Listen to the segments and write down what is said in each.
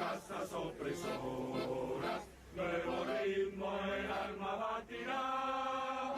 casas opresoras, nuevo ritmo el alma batirá.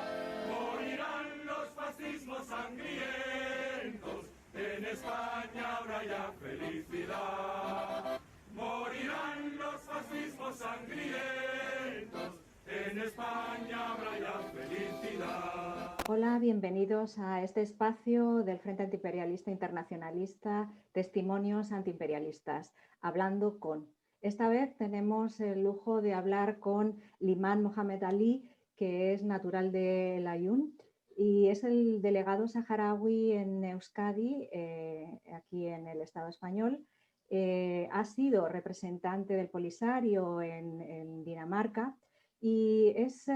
Morirán los fascismos sangrientos, en España habrá ya felicidad. Morirán los fascismos sangrientos, en España habrá ya felicidad. Hola, bienvenidos a este espacio del Frente Antiimperialista Internacionalista, Testimonios Antiimperialistas, hablando con. Esta vez tenemos el lujo de hablar con Liman Mohamed Ali, que es natural de Layún y es el delegado saharaui en Euskadi, aquí en el Estado español. Ha sido representante del Polisario en Dinamarca y es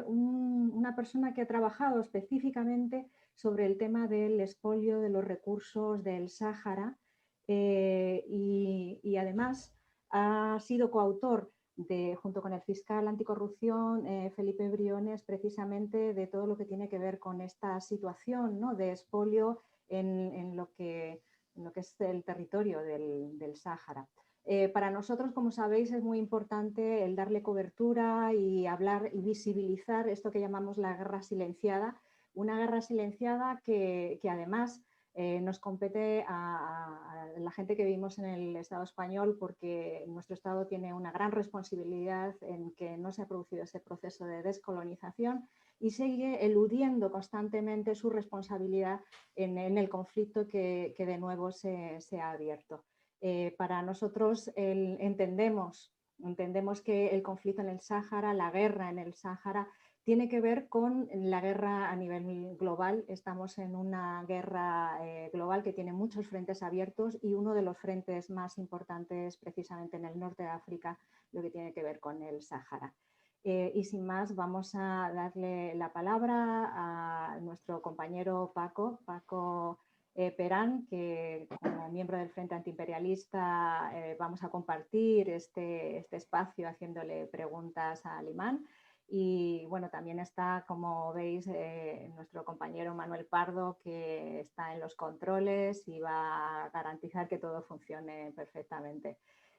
una persona que ha trabajado específicamente sobre el tema del expolio de los recursos del Sáhara y además ha sido coautor junto con el fiscal anticorrupción Felipe Briones, precisamente de todo lo que tiene que ver con esta situación, ¿no?, de expolio en lo que es el territorio del Sáhara. Para nosotros, como sabéis, es muy importante el darle cobertura y hablar y visibilizar esto que llamamos la guerra silenciada, una guerra silenciada que además nos compete a la gente que vivimos en el Estado español, porque nuestro Estado tiene una gran responsabilidad en que no se ha producido ese proceso de descolonización y sigue eludiendo constantemente su responsabilidad en el conflicto que de nuevo se ha abierto. Para nosotros entendemos que el conflicto en el Sáhara, la guerra en el Sáhara, tiene que ver con la guerra a nivel global. Estamos en una guerra global que tiene muchos frentes abiertos y uno de los frentes más importantes precisamente en el norte de África, lo que tiene que ver con el Sáhara. Y sin más, vamos a darle la palabra a nuestro compañero Paco Perán, que como miembro del Frente Antiimperialista vamos a compartir este espacio haciéndole preguntas a Liman. Y bueno, también está, como veis, nuestro compañero Manuel Pardo, que está en los controles y va a garantizar que todo funcione perfectamente.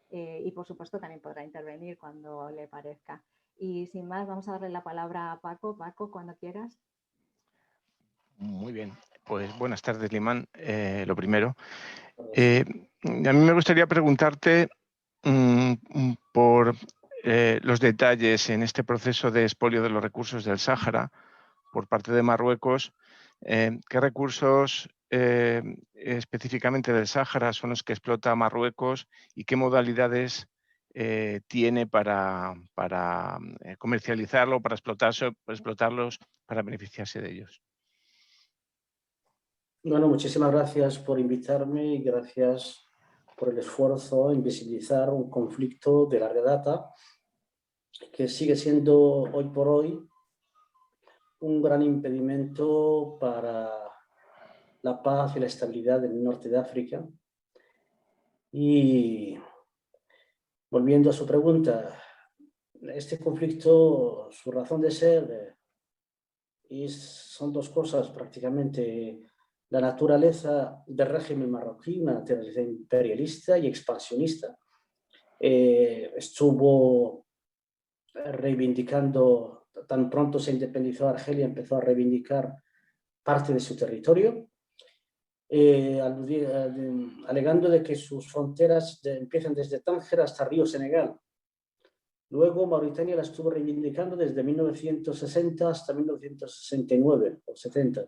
Y por supuesto también podrá intervenir cuando le parezca. Y sin más, vamos a darle la palabra a Paco. Paco, cuando quieras. Muy bien, pues buenas tardes, Liman. Lo primero, a mí me gustaría preguntarte por los detalles en este proceso de expolio de los recursos del Sáhara por parte de Marruecos. ¿Qué recursos específicamente del Sáhara son los que explota Marruecos y qué modalidades tiene para comercializarlo, para explotarlos, para beneficiarse de ellos? Bueno, muchísimas gracias por invitarme y gracias por el esfuerzo en visibilizar un conflicto de larga data que sigue siendo hoy por hoy un gran impedimento para la paz y la estabilidad del norte de África. Y volviendo a su pregunta, este conflicto, su razón de ser, son dos cosas prácticamente: la naturaleza del régimen marroquí, una naturaleza imperialista y expansionista. Estuvo reivindicando, tan pronto se independizó Argelia, empezó a reivindicar parte de su territorio, alegando de que sus fronteras empiezan desde Tánger hasta Río Senegal. Luego Mauritania la estuvo reivindicando desde 1960 hasta 1969 o 70.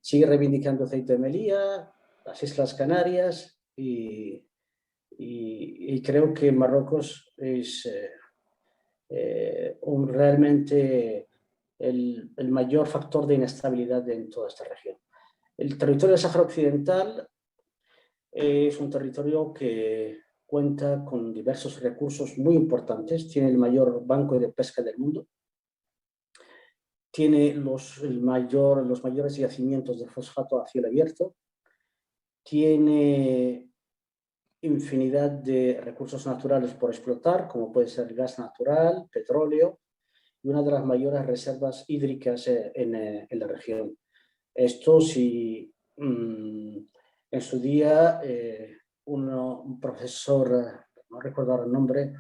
Sigue reivindicando Ceuta y Melilla, las Islas Canarias y creo que Marruecos es realmente el mayor factor de inestabilidad en toda esta región. El territorio del Sáhara Occidental es un territorio que cuenta con diversos recursos muy importantes, tiene el mayor banco de pesca del mundo, tiene los mayores yacimientos de fosfato a cielo abierto, tiene infinidad de recursos naturales por explotar, como puede ser gas natural, petróleo, y una de las mayores reservas hídricas en la región. Esto si en su día un profesor recuerdo ahora el nombre,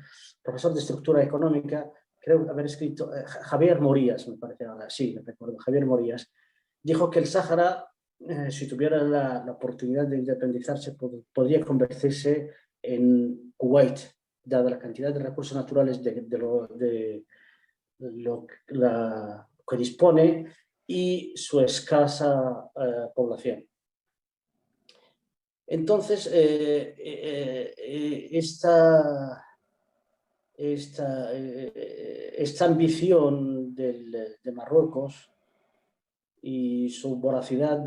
profesor de estructura económica, creo haber escrito, Javier Morías, me parece ahora, sí, recuerdo, Javier Morías, dijo que el Sáhara, si tuviera la oportunidad de independizarse, podría convertirse en Kuwait, dada la cantidad de recursos naturales lo que dispone y su escasa población. Entonces, esta ambición de Marruecos y su voracidad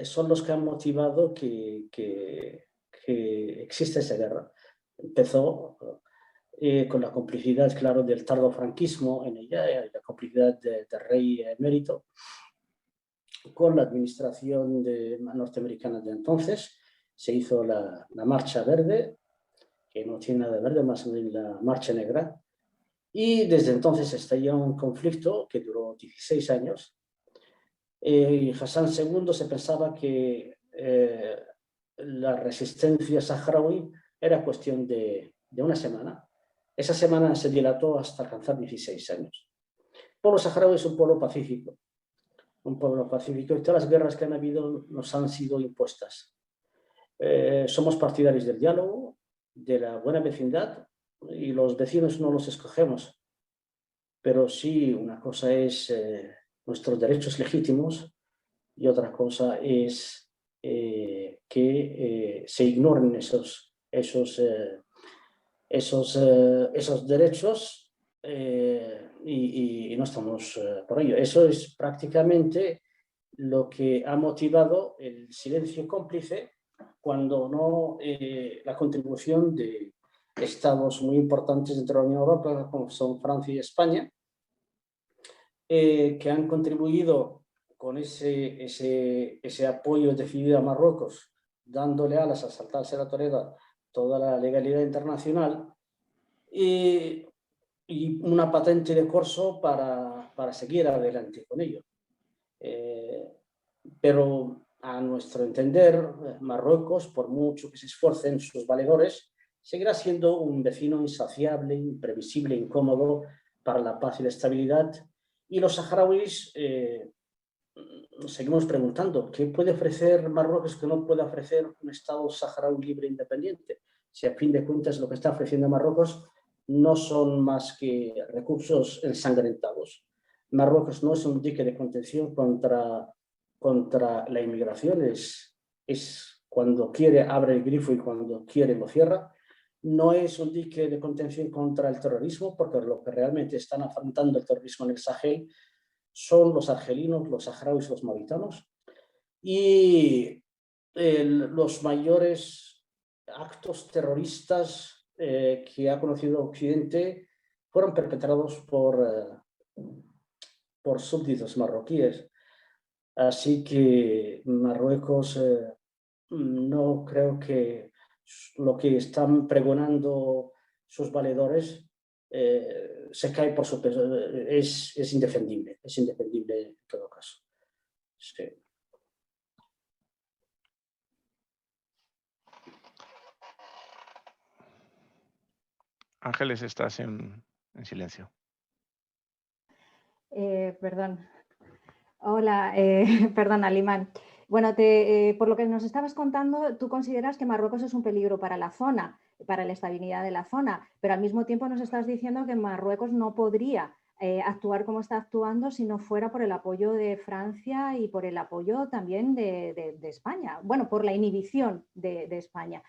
son los que han motivado que exista esa guerra. Empezó con la complicidad, claro, del tardofranquismo en ella, y la complicidad del rey emérito, con la administración norteamericana de entonces. Se hizo la Marcha Verde, que no tiene nada de verde, más bien la Marcha Negra, y desde entonces estalló un conflicto que duró 16 años. Hassan II se pensaba que la resistencia saharaui era cuestión de una semana. Esa semana se dilató hasta alcanzar 16 años. El pueblo saharaui es un pueblo pacífico, y todas las guerras que han habido nos han sido impuestas. Somos partidarios del diálogo, de la buena vecindad, y los vecinos no los escogemos, pero sí, una cosa es nuestros derechos legítimos y otra cosa es que se ignoren esos derechos y no estamos por ello. Eso es prácticamente lo que ha motivado el silencio cómplice, cuando no la contribución de estados muy importantes dentro de la Unión Europea, como son Francia y España, que han contribuido con ese apoyo decidido a Marruecos, dándole alas a saltarse la torera toda la legalidad internacional y una patente de corso para seguir adelante con ello. Pero a nuestro entender, Marruecos, por mucho que se esfuercen sus valedores, seguirá siendo un vecino insaciable, imprevisible, incómodo para la paz y la estabilidad. Y los saharauis nos seguimos preguntando, ¿qué puede ofrecer Marruecos que no puede ofrecer un Estado saharaui libre e independiente? Si a fin de cuentas lo que está ofreciendo Marruecos no son más que recursos ensangrentados. Marruecos no es un dique de contención contra la inmigración, es cuando quiere abre el grifo y cuando quiere lo cierra. No es un dique de contención contra el terrorismo, porque lo que realmente están afrontando el terrorismo en el Sahel son los argelinos, los saharauis, los mauritanos, y los mayores actos terroristas que ha conocido Occidente fueron perpetrados por súbditos marroquíes. Así que Marruecos no creo que lo que están pregonando sus valedores se cae por su peso. Es indefendible en todo caso. Sí. Ángeles, estás en silencio. Perdón. Hola, perdón, Alimán. Bueno, por lo que nos estabas contando, tú consideras que Marruecos es un peligro para la zona, para la estabilidad de la zona, pero al mismo tiempo nos estás diciendo que Marruecos no podría actuar como está actuando si no fuera por el apoyo de Francia y por el apoyo también de España. Bueno, por la inhibición de España.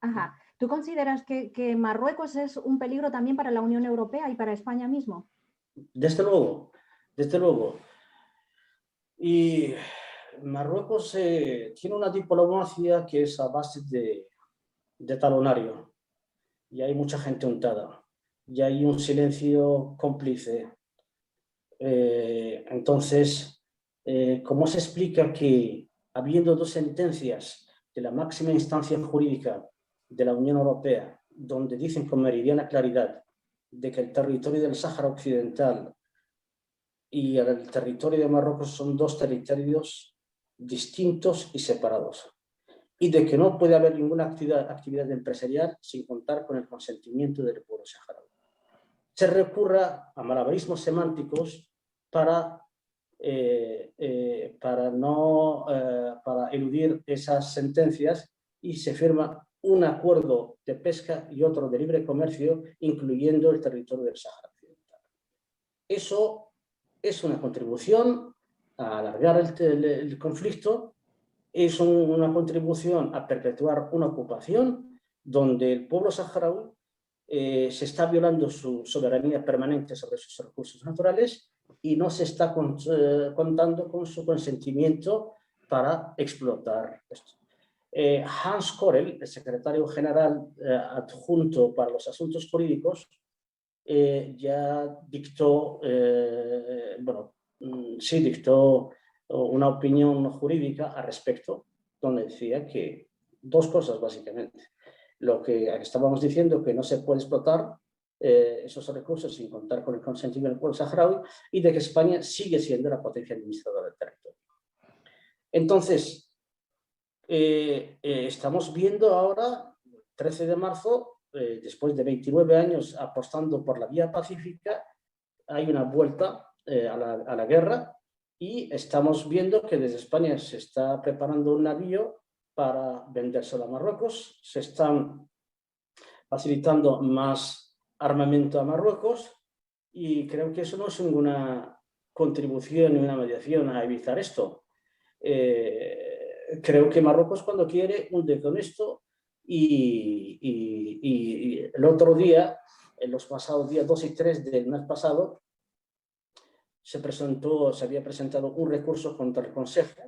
Ajá. ¿Tú consideras que Marruecos es un peligro también para la Unión Europea y para España mismo? Desde luego, desde luego. Y Marruecos tiene una diplomacia que es a base de talonario, y hay mucha gente untada, y hay un silencio cómplice. Entonces, ¿cómo se explica que, habiendo dos sentencias de la máxima instancia jurídica de la Unión Europea, donde dicen con meridiana claridad de que el territorio del Sáhara Occidental y el territorio de Marruecos son dos territorios distintos y separados, y de que no puede haber ninguna actividad empresarial sin contar con el consentimiento del pueblo saharaui. Se recurra a malabarismos semánticos para eludir esas sentencias, y se firma un acuerdo de pesca y otro de libre comercio, incluyendo el territorio del Sáhara Occidental. Eso es una contribución a alargar el conflicto, es una contribución a perpetuar una ocupación donde el pueblo saharaui se está violando su soberanía permanente sobre sus recursos naturales y no se está contando con su consentimiento para explotar esto. Hans Korel, el secretario general adjunto para los asuntos jurídicos, ya dictó, dictó una opinión jurídica al respecto, donde decía que dos cosas básicamente. Lo que estábamos diciendo, que no se puede explotar esos recursos sin contar con el consentimiento del pueblo saharaui, y de que España sigue siendo la potencia administradora del territorio. Entonces, estamos viendo ahora, 13 de marzo, después de 29 años apostando por la vía pacífica, hay una vuelta a la guerra, y estamos viendo que desde España se está preparando un navío para vendérselo a Marruecos, se están facilitando más armamento a Marruecos, y creo que eso no es ninguna contribución ni una mediación a evitar esto. Creo que Marruecos, cuando quiere, hunde con esto, y el otro día, en los pasados días 2 y 3 del mes pasado, se había presentado un recurso contra el Consejo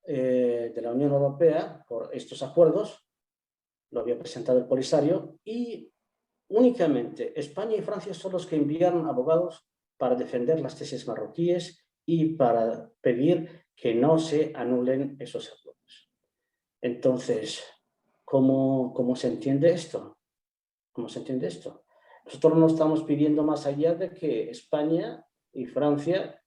de la Unión Europea por estos acuerdos. Lo había presentado el Polisario, y únicamente España y Francia son los que enviaron abogados para defender las tesis marroquíes y para pedir que no se anulen esos acuerdos. Entonces, ¿cómo se entiende esto? ¿Cómo se entiende esto? Nosotros no estamos pidiendo más allá de que España y Francia,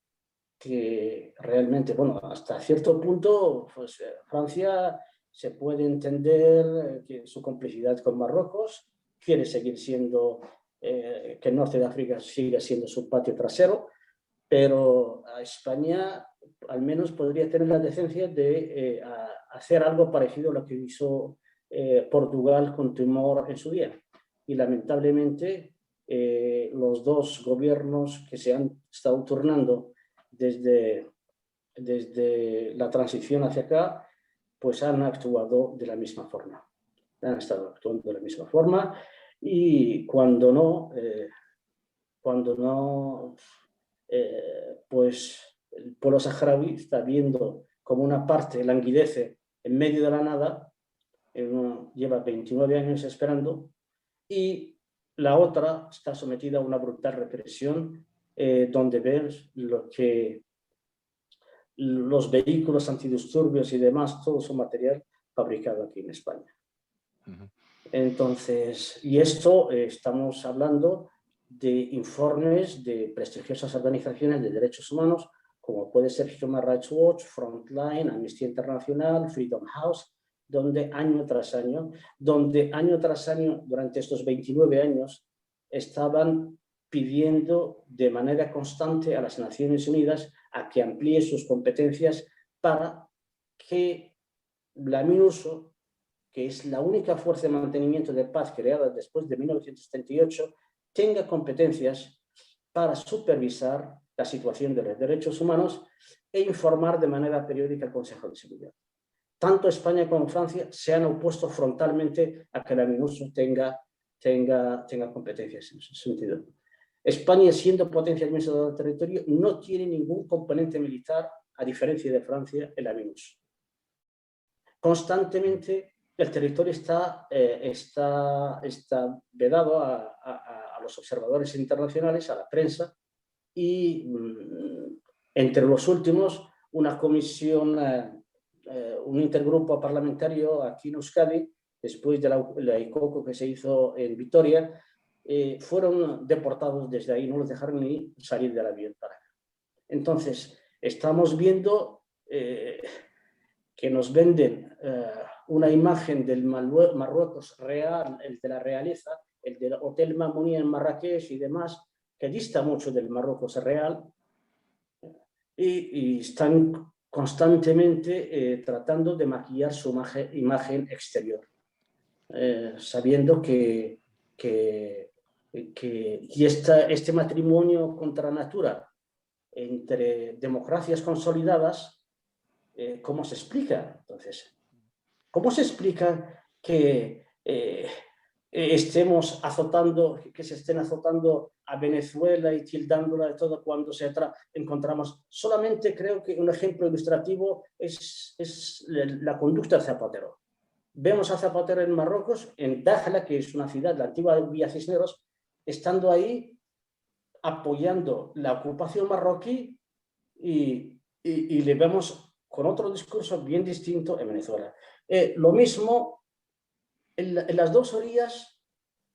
que realmente, hasta cierto punto, pues Francia se puede entender que su complicidad con Marruecos, quiere seguir siendo, que el norte de África siga siendo su patio trasero, pero a España al menos podría tener la decencia de hacer algo parecido a lo que hizo Portugal con Timor en su día. Y lamentablemente los dos gobiernos que se han estado turnando desde la transición hacia acá, pues han actuado de la misma forma. Han estado actuando de la misma forma, y cuando no, pues el pueblo saharaui está viendo como una parte languidece en medio de la nada, lleva 29 años esperando, y la otra está sometida a una brutal represión, donde ves que los vehículos antidisturbios y demás, todo su material fabricado aquí en España. Entonces, y esto estamos hablando de informes de prestigiosas organizaciones de derechos humanos, como puede ser Human Rights Watch, Frontline, Amnistía Internacional, Freedom House, donde año tras año, durante estos 29 años, estaban pidiendo de manera constante a las Naciones Unidas a que amplíe sus competencias para que la MINURSO, que es la única fuerza de mantenimiento de paz creada después de 1978, tenga competencias para supervisar la situación de los derechos humanos e informar de manera periódica al Consejo de Seguridad. Tanto España como Francia se han opuesto frontalmente a que la MINURSO tenga competencias en ese sentido. España, siendo potencia administradora del territorio, no tiene ningún componente militar, a diferencia de Francia, en la MINURSO. Constantemente el territorio está vedado a los observadores internacionales, a la prensa, y entre los últimos, una comisión, un intergrupo parlamentario aquí en Euskadi, después de la ICOCO que se hizo en Vitoria, fueron deportados desde ahí, no los dejaron ni salir del avión para acá. Entonces, estamos viendo que nos venden una imagen del Marruecos real, el de la realeza, el del Hotel Mamounia en Marrakech y demás, que dista mucho del Marruecos real, y están constantemente tratando de maquillar su imagen exterior, sabiendo que este matrimonio contra natura entre democracias consolidadas, ¿cómo se explica? Entonces, ¿cómo se explica que estemos azotando, que se estén azotando a Venezuela y tildándola de todo cuando encontramos? Solamente creo que un ejemplo ilustrativo es la conducta de Zapatero. Vemos a Zapatero en Marruecos, en Dakhla, que es una ciudad, la antigua Villa Cisneros, estando ahí apoyando la ocupación marroquí, y le vemos con otro discurso bien distinto en Venezuela. Lo mismo, en las dos orillas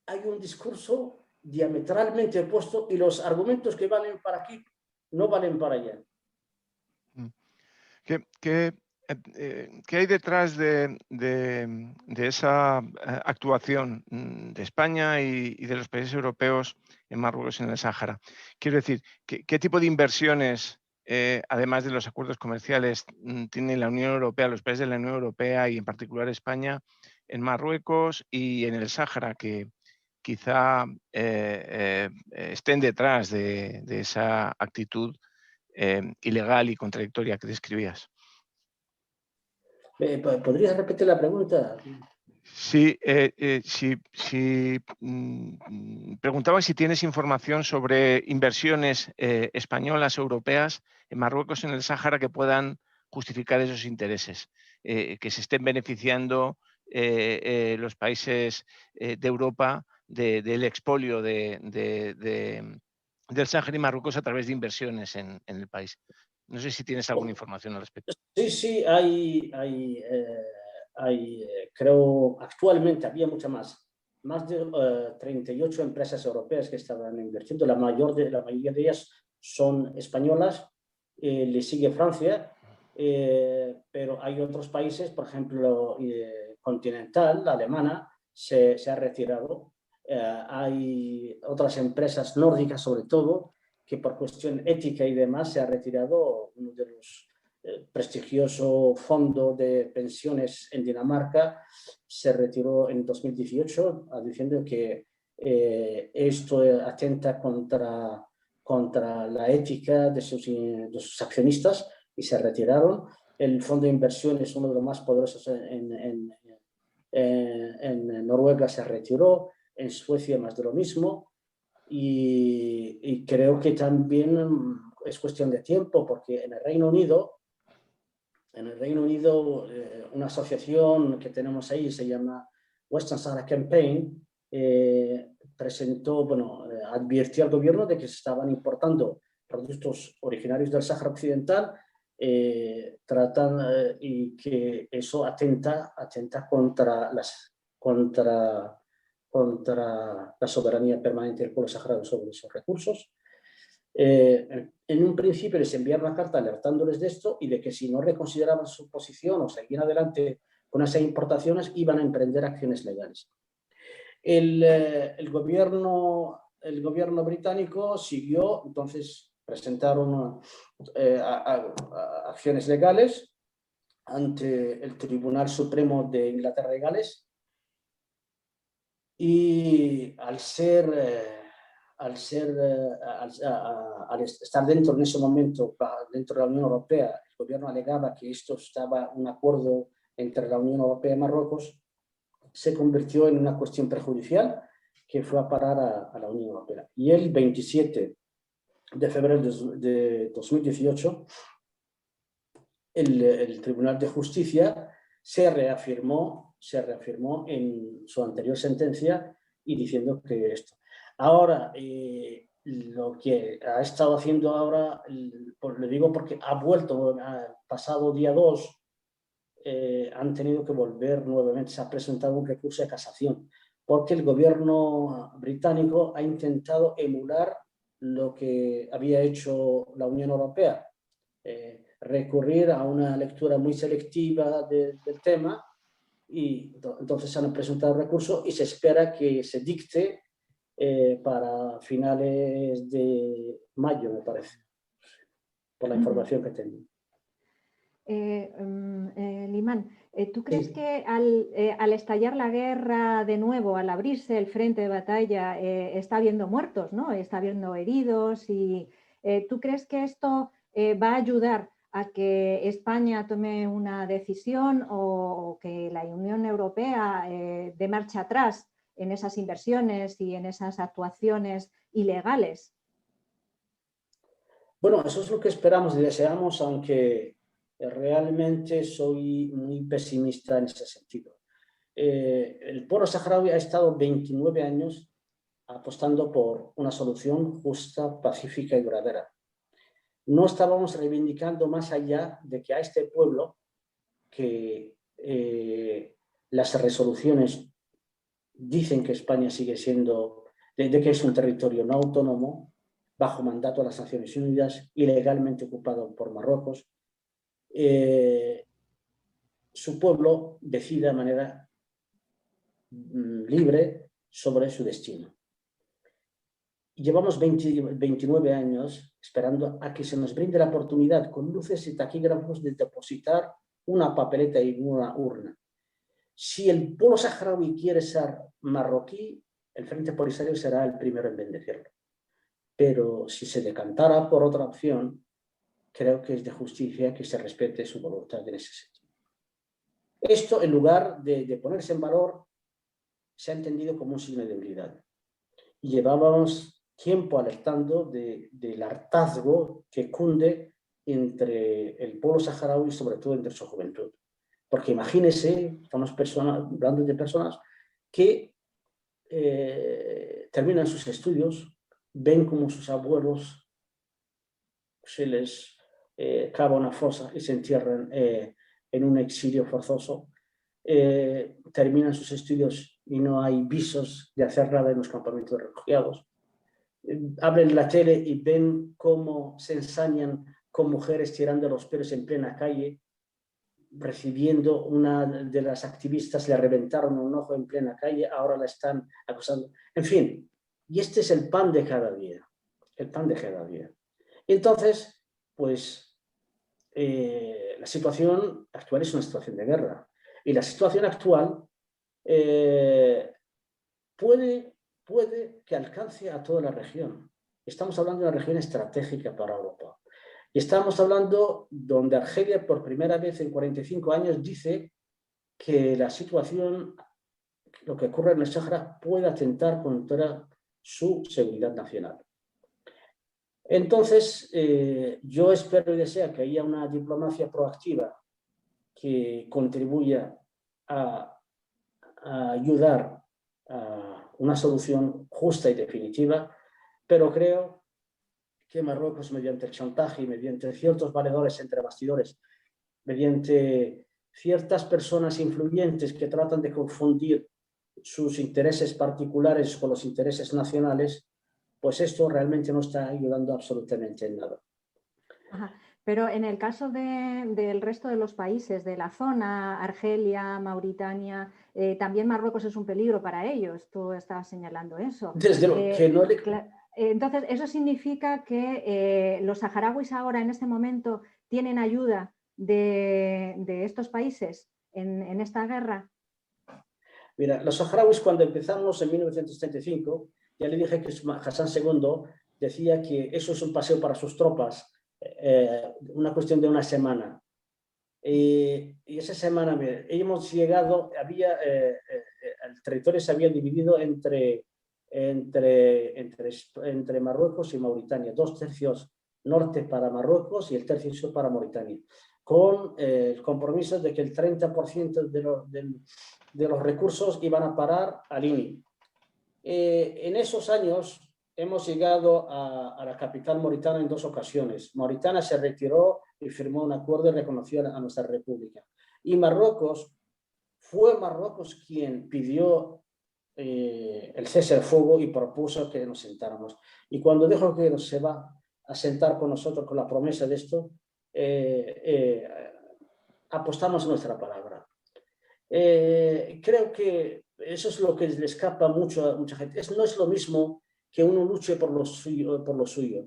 hay un discurso diametralmente opuesto y los argumentos que valen para aquí no valen para allá. ¿Qué hay detrás de esa actuación de España y de los países europeos en Marruecos, en el Sáhara? Quiero decir, ¿qué tipo de inversiones, además de los acuerdos comerciales, tiene la Unión Europea, los países de la Unión Europea y en particular España en Marruecos y en el Sáhara, que quizá estén detrás de esa actitud ilegal y contradictoria que describías? ¿Podrías repetir la pregunta? Sí, preguntaba si tienes información sobre inversiones españolas, europeas, en Marruecos, en el Sáhara, que puedan justificar esos intereses, que se estén beneficiando los países de Europa del expolio del Sáhara y Marruecos a través de inversiones en el país. No sé si tienes alguna información al respecto. Sí, creo, actualmente había más de 38 empresas europeas que estaban invirtiendo. La mayoría de ellas son españolas, le sigue Francia, pero hay otros países, por ejemplo, Continental, la alemana, se ha retirado. Hay otras empresas nórdicas, sobre todo, que por cuestión ética y demás se ha retirado. Uno de los prestigioso fondo de pensiones en Dinamarca se retiró en 2018 diciendo que esto atenta contra la ética de sus accionistas, y se retiraron. El fondo de inversión es uno de los más poderosos en Noruega, se retiró. En Suecia más de lo mismo, y creo que también es cuestión de tiempo, porque en el Reino Unido, una asociación que tenemos ahí se llama Western Sahara Campaign, advirtió al gobierno de que se estaban importando productos originarios del Sáhara Occidental, y que eso atenta contra la soberanía permanente del pueblo saharaui sobre esos recursos. En un principio les enviaron una carta alertándoles de esto y de que si no reconsideraban su posición o seguían adelante con esas importaciones, iban a emprender acciones legales. El gobierno británico siguió, entonces presentaron acciones legales ante el Tribunal Supremo de Inglaterra y Gales, y al estar dentro en ese momento, dentro de la Unión Europea, el gobierno alegaba que esto estaba un acuerdo entre la Unión Europea y Marruecos, se convirtió en una cuestión perjudicial que fue a parar a la Unión Europea. Y el 27 de febrero de 2018, el Tribunal de Justicia se reafirmó en su anterior sentencia, y diciendo que esto. Ahora, lo que ha estado haciendo ahora, le digo porque ha vuelto, pasado día 2, han tenido que volver nuevamente, se ha presentado un recurso de casación, porque el gobierno británico ha intentado emular lo que había hecho la Unión Europea, recurrir a una lectura muy selectiva del tema, y entonces han presentado recurso y se espera que se dicte para finales de mayo, me parece, por la información que tengo. Limán, ¿tú crees que al estallar la guerra de nuevo, al abrirse el frente de batalla, está habiendo muertos, ¿no? Está habiendo heridos? Y ¿tú crees que esto va a ayudar a que España tome una decisión o que la Unión Europea dé marcha atrás en esas inversiones y en esas actuaciones ilegales? Bueno, eso es lo que esperamos y deseamos, aunque realmente soy muy pesimista en ese sentido. El pueblo saharaui ha estado 29 años apostando por una solución justa, pacífica y duradera. No estábamos reivindicando más allá de que a este pueblo, que las resoluciones dicen que España sigue siendo, de que es un territorio no autónomo, bajo mandato de las Naciones Unidas, ilegalmente ocupado por Marruecos, su pueblo decide de manera libre sobre su destino. Llevamos 29 años esperando a que se nos brinde la oportunidad con luces y taquígrafos de depositar una papeleta y una urna. Si el pueblo saharaui quiere ser marroquí, el Frente Polisario será el primero en bendecirlo. Pero si se decantara por otra opción, creo que es de justicia que se respete su voluntad en ese sentido. Esto, en lugar de ponerse en valor, se ha entendido como un signo de debilidad. Y llevábamos tiempo alertando del hartazgo que cunde entre el pueblo saharaui y sobre todo entre su juventud. Porque imagínense, estamos hablando de personas que terminan sus estudios, ven como sus abuelos se les cava una fosa y se entierran en un exilio forzoso, terminan sus estudios y no hay visos de hacer nada en los campamentos de refugiados, abren la tele y ven cómo se ensañan con mujeres tirando los pelos en plena calle, recibiendo una de las activistas, le reventaron un ojo en plena calle, ahora la están acusando. En fin, y este es el pan de cada día, el pan de cada día. Entonces, pues, la situación actual es una situación de guerra. Y la situación actual puede que alcance a toda la región. Estamos hablando de una región estratégica para Europa. Y estamos hablando donde Argelia, por primera vez en 45 años, dice que la situación, lo que ocurre en el Sáhara, puede atentar contra su seguridad nacional. Entonces, yo espero y deseo que haya una diplomacia proactiva que contribuya a ayudar a una solución justa y definitiva, pero creo que Marruecos, mediante el chantaje y mediante ciertos valedores entre bastidores, mediante ciertas personas influyentes que tratan de confundir sus intereses particulares con los intereses nacionales, pues esto realmente no está ayudando absolutamente en nada. Ajá. Pero en el caso del resto de los países de la zona, Argelia, Mauritania, también Marruecos es un peligro para ellos. Tú estabas señalando eso. Desde lo que no le... Entonces, ¿eso significa que los saharauis ahora, en este momento, tienen ayuda de estos países en esta guerra? Mira, los saharauis, cuando empezamos en 1935, ya le dije que Hassan II decía que eso es un paseo para sus tropas, una cuestión de una semana. Y esa semana, mira, hemos llegado, el territorio se había dividido entre Marruecos y Mauritania, 2 tercios norte para Marruecos y el tercio sur para Mauritania, con el compromiso de que el 30% de los recursos iban a parar al INI. En esos años hemos llegado a la capital mauritana en 2 ocasiones. Mauritania se retiró y firmó un acuerdo y reconoció a nuestra república. Y fue Marruecos quien pidió el cese al fuego y propuso que nos sentáramos. Y cuando dijo que se va a sentar con nosotros con la promesa de esto, apostamos nuestra palabra. Creo que eso es lo que le escapa mucho a mucha gente. No es lo mismo que uno luche por lo suyo.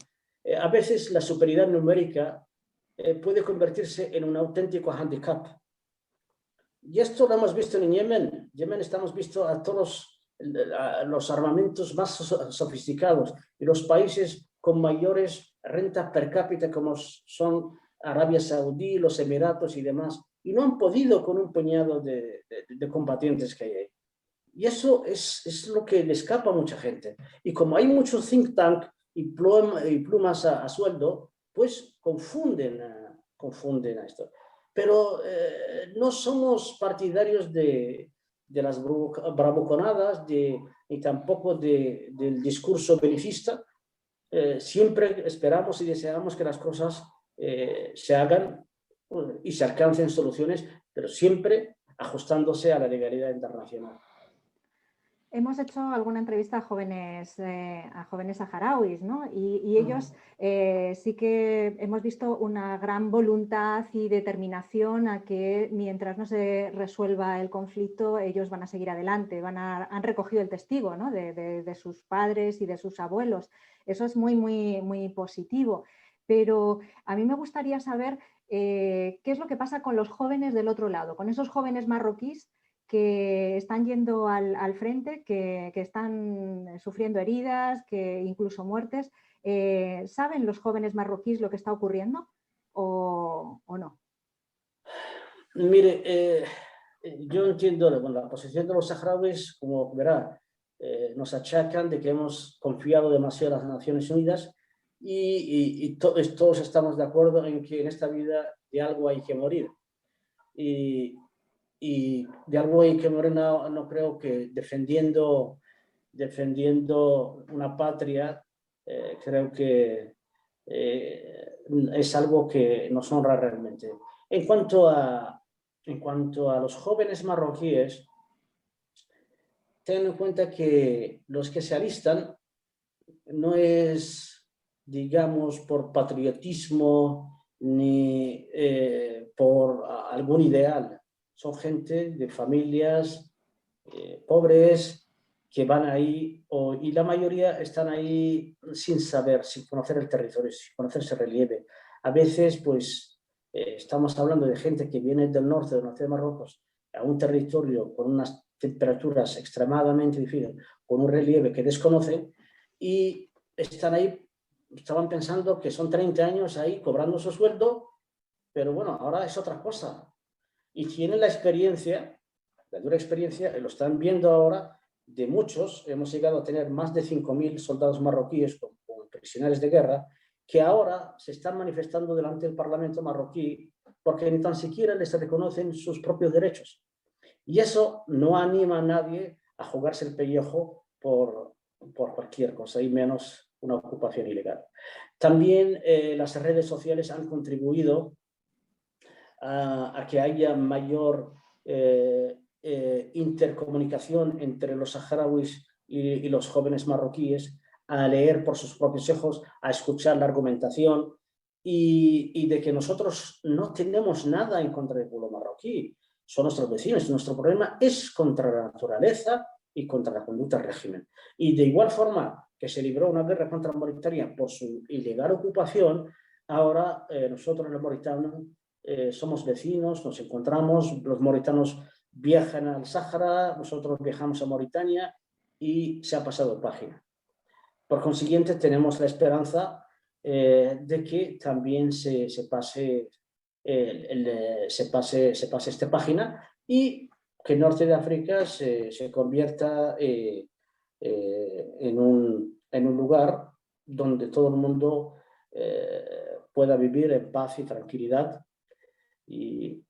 A veces la superioridad numérica puede convertirse en un auténtico handicap. Y esto lo hemos visto en Yemen. En Yemen estamos visto a todos los armamentos más sofisticados y los países con mayores rentas per cápita como son Arabia Saudí, los Emiratos y demás, y no han podido con un puñado de combatientes que hay ahí. Y eso es lo que le escapa a mucha gente. Y como hay muchos think tank y plumas a sueldo, pues confunden a esto. Pero no somos partidarios de las bravuconadas ni tampoco del discurso belicista. Siempre esperamos y deseamos que las cosas se hagan y se alcancen soluciones, pero siempre ajustándose a la legalidad internacional. Hemos hecho alguna entrevista a jóvenes saharauis, ¿no? Y ellos sí que hemos visto una gran voluntad y determinación a que mientras no se resuelva el conflicto, ellos van a seguir adelante, han recogido el testigo, ¿no? de sus padres y de sus abuelos. Eso es muy, muy, muy positivo. Pero a mí me gustaría saber qué es lo que pasa con los jóvenes del otro lado, con esos jóvenes marroquíes que están yendo al frente, que están sufriendo heridas, que incluso muertes. ¿Saben los jóvenes marroquíes lo que está ocurriendo o no? Mire, yo entiendo la posición de los saharauis, como verá, nos achacan de que hemos confiado demasiado en las Naciones Unidas y todos estamos de acuerdo en que en esta vida de algo hay que morir. Y de algo hay que morir, no creo que defendiendo una patria, creo que es algo que nos honra realmente. En cuanto a los jóvenes marroquíes, ten en cuenta que los que se alistan no es, digamos, por patriotismo ni por algún ideal. Son gente de familias pobres que van ahí y la mayoría están ahí sin saber, sin conocer el territorio, sin conocer ese relieve. A veces, pues, estamos hablando de gente que viene del norte de Marruecos a un territorio con unas temperaturas extremadamente difíciles, con un relieve que desconocen y están ahí, estaban pensando que son 30 años ahí cobrando su sueldo, pero bueno, ahora es otra cosa. Y tienen la experiencia, la dura experiencia, lo están viendo ahora de muchos. Hemos llegado a tener más de 5.000 soldados marroquíes como prisioneros de guerra, que ahora se están manifestando delante del Parlamento marroquí porque ni tan siquiera les reconocen sus propios derechos. Y eso no anima a nadie a jugarse el pellejo por cualquier cosa, y menos una ocupación ilegal. También las redes sociales han contribuido a que haya mayor intercomunicación entre los saharauis y los jóvenes marroquíes, a leer por sus propios ojos, a escuchar la argumentación y de que nosotros no tenemos nada en contra del pueblo marroquí. Son nuestros vecinos. Nuestro problema es contra la naturaleza y contra la conducta del régimen. Y de igual forma que se libró una guerra contra Mauritania por su ilegal ocupación, ahora nosotros en Mauritania somos vecinos, nos encontramos, los mauritanos viajan al Sáhara, nosotros viajamos a Mauritania y se ha pasado página. Por consiguiente, tenemos la esperanza de que también se pase esta página y que el norte de África se convierta en un lugar donde todo el mundo pueda vivir en paz y tranquilidad y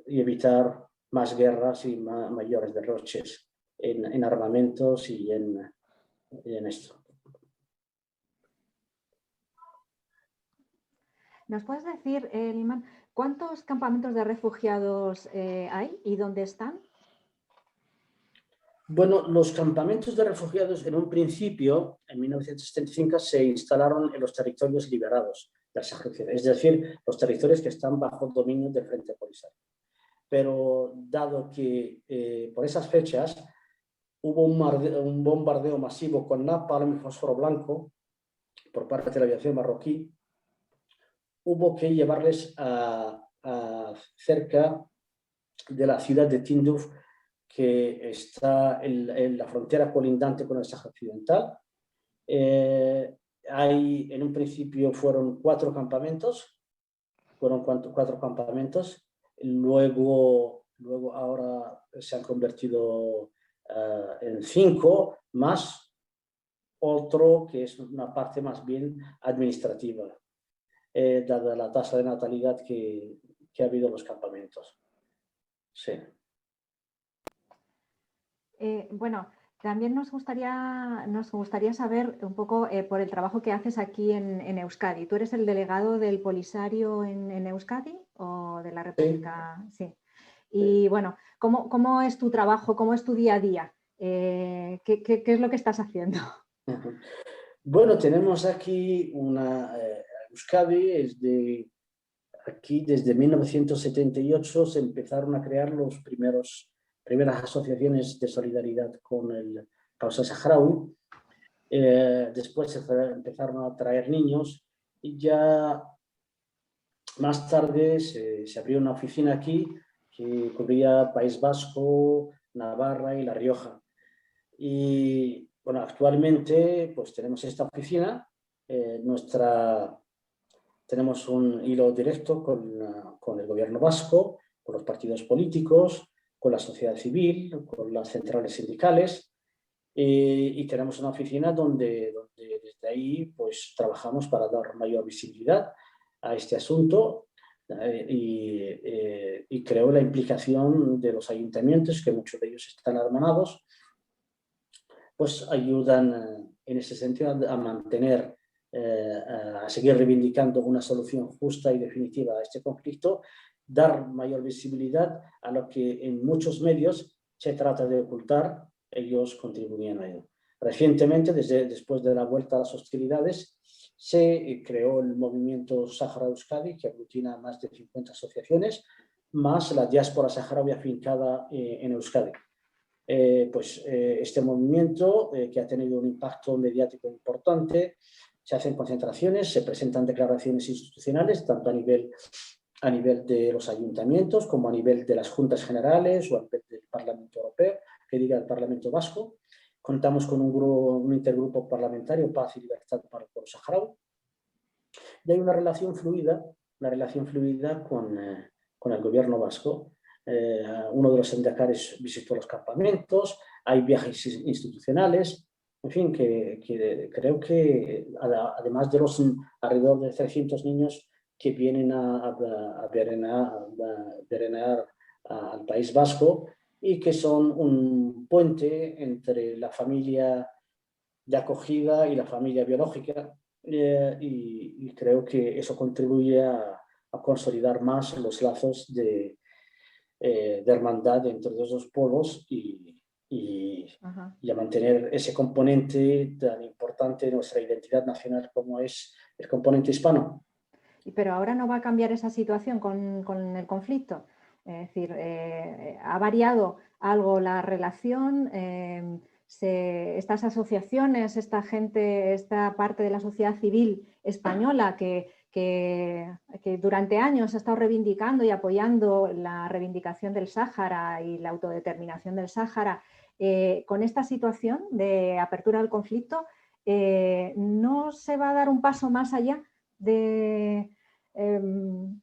evitar más guerras y mayores derroches en armamentos y en esto. ¿Nos puedes decir, Limán, cuántos campamentos de refugiados hay y dónde están? Bueno, los campamentos de refugiados en un principio, en 1975, se instalaron en los territorios liberados del Sahel, es decir, los territorios que están bajo dominio del Frente Polisario. pero dado que por esas fechas hubo un bombardeo masivo con napalm y fósforo blanco por parte de la aviación marroquí, hubo que llevarles a cerca de la ciudad de Tinduf, que está en la frontera colindante con el Sáhara Occidental. En un principio fueron cuatro campamentos, luego ahora se han convertido en 5 más, otro que es una parte más bien administrativa, dada la tasa de natalidad que ha habido en los campamentos. Sí. Bueno, también nos gustaría saber un poco por el trabajo que haces aquí en Euskadi. ¿Tú eres el delegado del Polisario en Euskadi o de la República? Sí. Sí. Y bueno, ¿cómo es tu trabajo? ¿Cómo es tu día a día? ¿Qué es lo que estás haciendo? Bueno, tenemos aquí Euskadi, aquí desde 1978 se empezaron a crear las primeras asociaciones de solidaridad con el causa saharaui. Después se empezaron a traer niños y ya más tarde se abrió una oficina aquí que cubría País Vasco, Navarra y La Rioja. Y bueno, actualmente pues tenemos esta oficina, tenemos un hilo directo con el gobierno vasco, con los partidos políticos, con la sociedad civil, con las centrales sindicales, y tenemos una oficina donde desde ahí pues trabajamos para dar mayor visibilidad a este asunto y creo la implicación de los ayuntamientos, que muchos de ellos están hermanados, pues ayudan en ese sentido a mantener, a seguir reivindicando una solución justa y definitiva a este conflicto, dar mayor visibilidad a lo que en muchos medios se trata de ocultar. Ellos contribuían a ello. Recientemente, después de la vuelta a las hostilidades, se creó el movimiento Sáhara Euskadi, que aglutina más de 50 asociaciones, más la diáspora saharaui afincada en Euskadi. Este movimiento, que ha tenido un impacto mediático importante, se hacen concentraciones, se presentan declaraciones institucionales, tanto a nivel de los ayuntamientos como a nivel de las juntas generales o a nivel del Parlamento Europeo, que diga el Parlamento Vasco. Contamos con un intergrupo parlamentario, Paz y Libertad para el Pueblo Saharaui. Y hay una relación fluida con el gobierno vasco. Uno de los sendacares visitó los campamentos, hay viajes institucionales, en fin, que creo que además de los alrededor de 300 niños que vienen a veranear al País Vasco y que son un puente entre la familia de acogida y la familia biológica, y creo que eso contribuye a consolidar más los lazos de hermandad entre los dos pueblos y a mantener ese componente tan importante de nuestra identidad nacional como es el componente hispano. Pero ahora no va a cambiar esa situación con el conflicto. Es decir, ha variado algo la relación, estas asociaciones, esta gente, esta parte de la sociedad civil española que durante años ha estado reivindicando y apoyando la reivindicación del Sáhara y la autodeterminación del Sáhara, con esta situación de apertura al conflicto, ¿no se va a dar un paso más allá en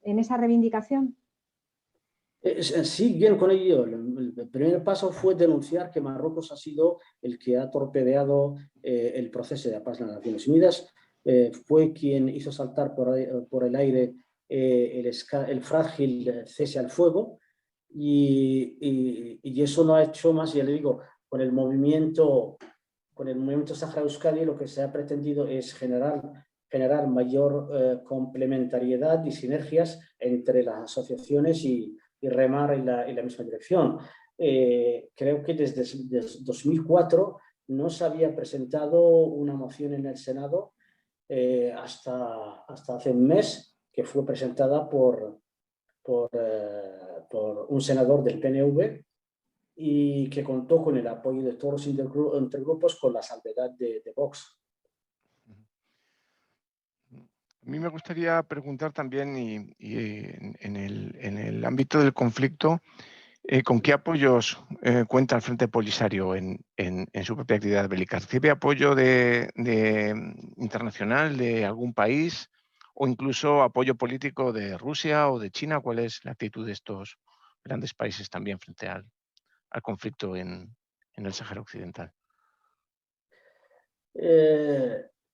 esa reivindicación? Sí, bien con ello. El primer paso fue denunciar que Marruecos ha sido el que ha torpedeado el proceso de paz de las Naciones Unidas. Fue quien hizo saltar por el aire el frágil cese al fuego, y eso no ha hecho más, ya le digo, con el movimiento Sáhara Euskadi lo que se ha pretendido es generar mayor complementariedad y sinergias entre las asociaciones y remar en la misma dirección. Creo que desde 2004 no se había presentado una moción en el Senado hasta hace un mes, que fue presentada por por un senador del PNV y que contó con el apoyo de todos los intergrupos con la salvedad de Vox. A mí me gustaría preguntar también, en el ámbito del conflicto, ¿con qué apoyos cuenta el Frente Polisario en su propia actividad bélica? ¿Recibe apoyo internacional de algún país o incluso apoyo político de Rusia o de China? ¿Cuál es la actitud de estos grandes países también frente al conflicto en el Sáhara Occidental?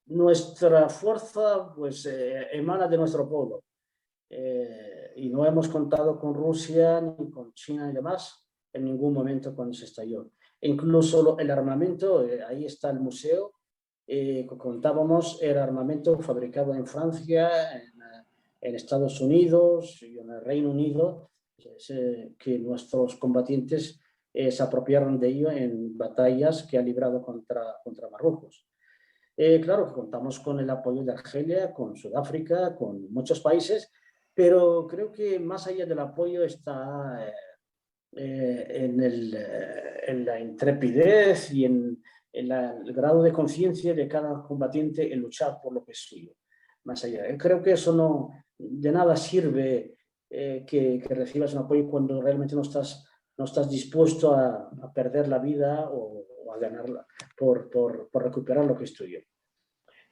Nuestra fuerza pues, emana de nuestro pueblo y no hemos contado con Rusia ni con China y demás en ningún momento cuando se estalló. Incluso el armamento, ahí está el museo, contábamos, era armamento fabricado en Francia, en Estados Unidos y en el Reino Unido, que nuestros combatientes se apropiaron de ello en batallas que ha librado contra Marruecos. Claro que contamos con el apoyo de Argelia, con Sudáfrica, con muchos países, pero creo que más allá del apoyo está en la intrepidez y en el grado de conciencia de cada combatiente en luchar por lo que es suyo. Más allá. Creo que eso no de nada sirve que recibas un apoyo cuando realmente no estás dispuesto a perder la vida o a ganarla por recuperar lo que es tuyo.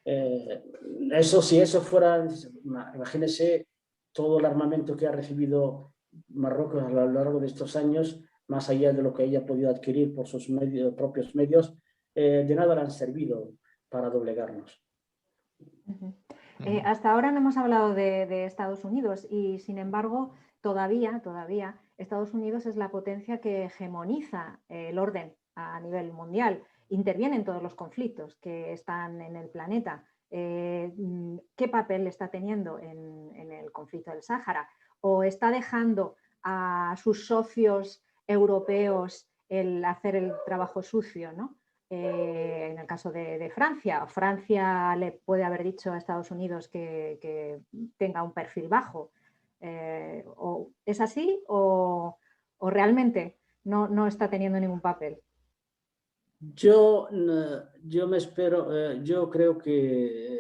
Eso, si eso fuera, imagínese todo el armamento que ha recibido Marruecos a lo largo de estos años, más allá de lo que ella ha podido adquirir por sus propios medios, de nada le han servido para doblegarnos. Hasta ahora no hemos hablado de Estados Unidos y, sin embargo, todavía Estados Unidos es la potencia que hegemoniza el orden a nivel mundial. Interviene en todos los conflictos que están en el planeta. ¿Qué papel está teniendo en el conflicto del Sáhara? ¿O está dejando a sus socios europeos el hacer el trabajo sucio, ¿no? En el caso de Francia, Francia le puede haber dicho a Estados Unidos que tenga un perfil bajo. ¿O es así o realmente no está teniendo ningún papel? Yo me espero, yo creo que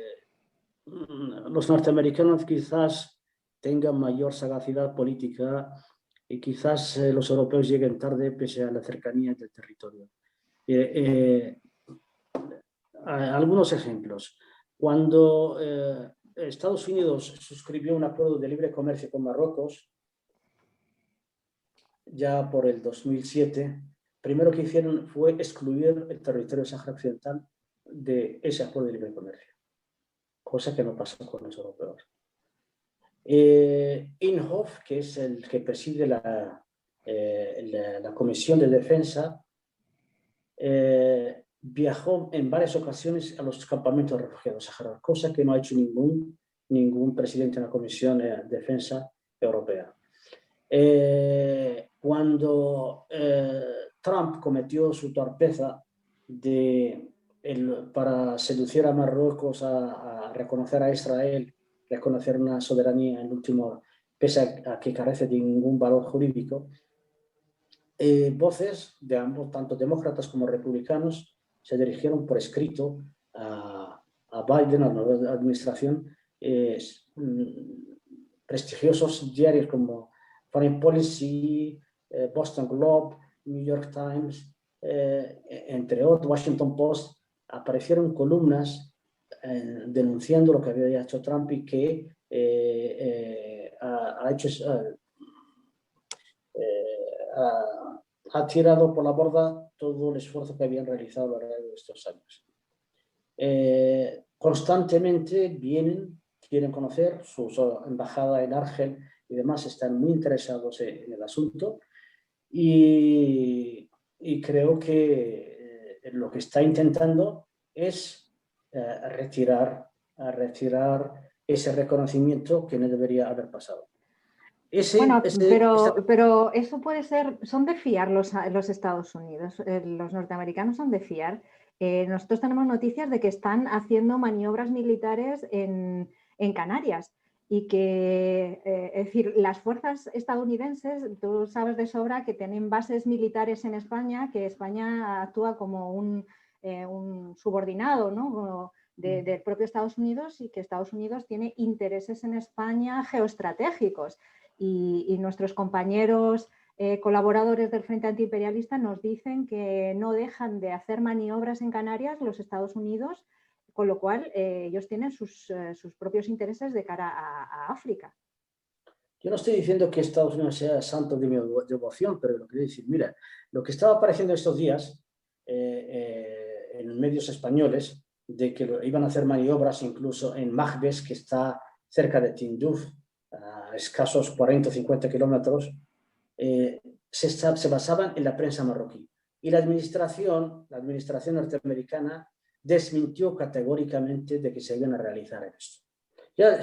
los norteamericanos quizás tengan mayor sagacidad política y quizás los europeos lleguen tarde pese a la cercanía del territorio. Algunos ejemplos. Cuando Estados Unidos suscribió un acuerdo de libre comercio con Marruecos, ya por el 2007, primero que hicieron fue excluir el territorio Sáhara Occidental de ese acuerdo de libre comercio, cosa que no pasó con los europeos. Inhofe, que es el que preside la Comisión de Defensa, viajó en varias ocasiones a los campamentos de refugiados saharauis, cosa que no ha hecho ningún presidente de la Comisión de Defensa Europea. Cuando Trump cometió su torpeza para seducir a Marruecos a reconocer a Israel, reconocer una soberanía en último, pese a que carece de ningún valor jurídico, voces de ambos, tanto demócratas como republicanos, se dirigieron por escrito a Biden, a la administración, prestigiosos diarios como Foreign Policy, Boston Globe, New York Times, entre otros, Washington Post, aparecieron columnas denunciando lo que había hecho Trump y que ha tirado por la borda todo el esfuerzo que habían realizado a lo largo de estos años. Constantemente quieren conocer, su embajada en Argel y demás están muy interesados en el asunto y creo que lo que está intentando es retirar ese reconocimiento que no debería haber pasado. Pero eso puede ser, son de fiar los Estados Unidos, los norteamericanos son de fiar. Nosotros tenemos noticias de que están haciendo maniobras militares en Canarias y que, es decir, las fuerzas estadounidenses, tú sabes de sobra que tienen bases militares en España, que España actúa como un subordinado, ¿no?, del propio Estados Unidos, y que Estados Unidos tiene intereses en España geoestratégicos. Y nuestros compañeros colaboradores del Frente Antiimperialista nos dicen que no dejan de hacer maniobras en Canarias los Estados Unidos, con lo cual ellos tienen sus propios intereses de cara a África. Yo no estoy diciendo que Estados Unidos sea santo de mi devoción, pero lo quiero decir, mira, lo que estaba apareciendo estos días en medios españoles, de que iban a hacer maniobras incluso en Magbes, que está cerca de Tinduf, a escasos 40 o 50 kilómetros, se basaban en la prensa marroquí. Y la administración norteamericana desmintió categóricamente de que se iban a realizar esto. Ya le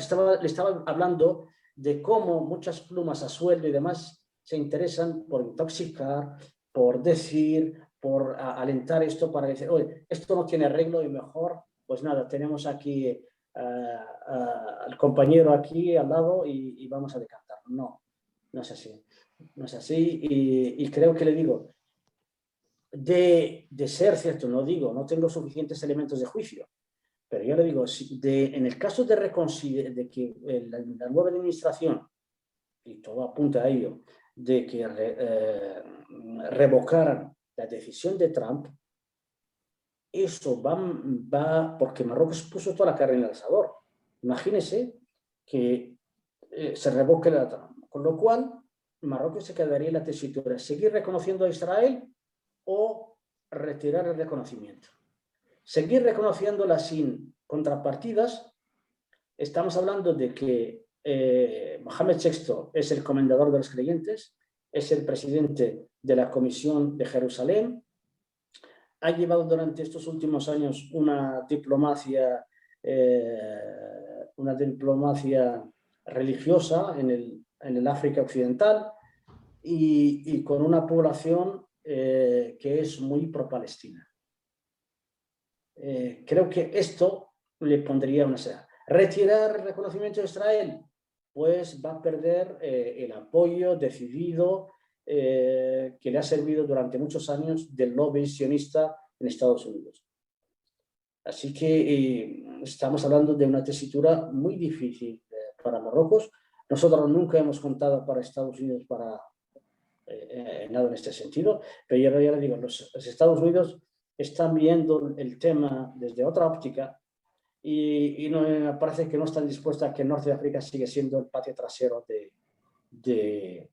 estaba hablando de cómo muchas plumas a sueldo y demás se interesan por intoxicar, por decir, por alentar esto para decir, oye, esto no tiene arreglo y mejor, pues nada, tenemos aquí al compañero aquí al lado y vamos a decantarlo. No, no es así. No es así y creo que le digo, de ser cierto, no tengo suficientes elementos de juicio, pero yo le digo, en el caso de que la nueva administración, y todo apunta a ello, de que revocaran la decisión de Trump, eso va porque Marruecos puso toda la carne en el asador. Imagínese que se revoque la Trump, con lo cual Marruecos se quedaría en la tesitura, seguir reconociendo a Israel o retirar el reconocimiento. Seguir reconociéndola sin contrapartidas, estamos hablando de que Mohamed VI es el comendador de los creyentes, es el presidente de la Comisión de Jerusalén, ha llevado durante estos últimos años una diplomacia religiosa en el África Occidental y con una población que es muy pro-palestina. Creo que esto le pondría una señal. Retirar el reconocimiento de Israel, pues va a perder el apoyo decidido que le ha servido durante muchos años del lobby sionista en Estados Unidos. Así que estamos hablando de una tesitura muy difícil para Marruecos. Nosotros nunca hemos contado para Estados Unidos para nada en este sentido, pero ya le digo, los Estados Unidos están viendo el tema desde otra óptica y me parece que no están dispuestos a que Norte de África siga siendo el patio trasero de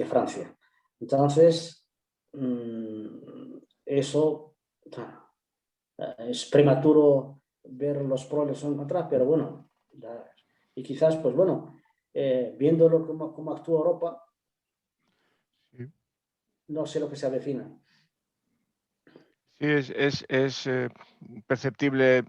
Francia. Entonces, eso es prematuro ver los pros y contras, pero bueno, y quizás, pues bueno, viéndolo cómo actúa Europa, no sé lo que se avecina. Sí, es perceptible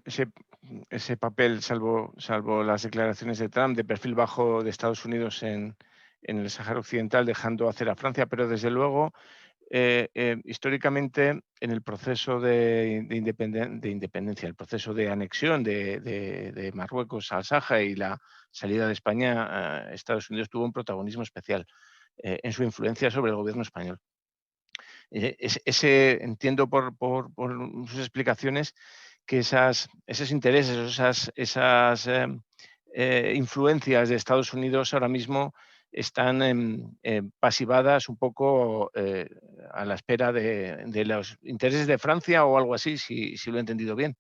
ese papel, salvo las declaraciones de Trump, de perfil bajo de Estados Unidos en el Sáhara Occidental, dejando hacer a Francia, pero desde luego, históricamente, en el proceso de independencia, el proceso de anexión de Marruecos al Sáhara y la salida de España, Estados Unidos tuvo un protagonismo especial en su influencia sobre el gobierno español. Entiendo por sus explicaciones que esos intereses o esas influencias de Estados Unidos ahora mismo están pasivadas un poco a la espera de los intereses de Francia o algo así, si lo he entendido bien.